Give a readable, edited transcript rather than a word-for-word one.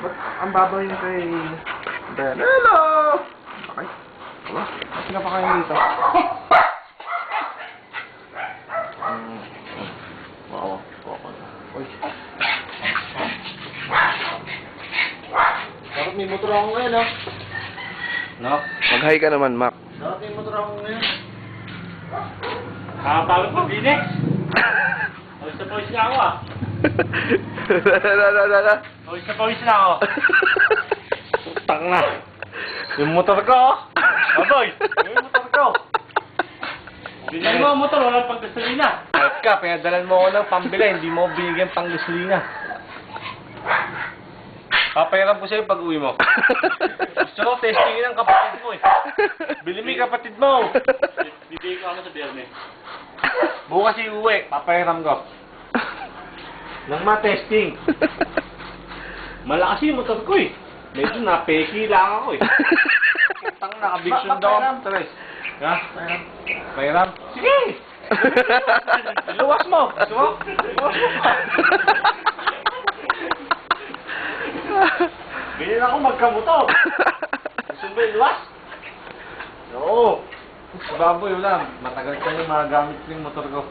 Ba't ang babaw yung kay... Ben? Hello! Okay. Wala. Kasi na pa kayo dito. Wow. Uy. Dapat may motor ako ngayon, ha? No? Mag-hi ka naman, Mac. Dapat may motor ako ngayon. Nakatawag mo, Binex. Pawis na pawis na ako, ah. Pawis na pawis na ako. Tang na. Yung motor ko, oh. Baboy! Yung motor ko. Binigyan mo ang motor, walang pagkasalina. Kahit ka, pinadalan mo ako ng pambili, hindi mo binigyan pang gasolina. Papayaran ko sa'yo pag uwi mo. Gusto ko, testingin ang kapatid mo eh. Bili mo yung kapatid mo. Bibigay ko ako sa biyernes. Bukas iuwi, papayaran ko. Nang ma-testing. Malakas yung motor ko eh. Medyo napeki lang ako eh. Tang nakabiksyon daw ako. Tres. Ha? Payaran? Sige! Luwas mo! Gusto mo? Luwas mo pa. Ganyan ako magkamotor. Gusto mo yung luwas? Oo. Baboy, wala. Matagal ka yung magamit yung motor ko.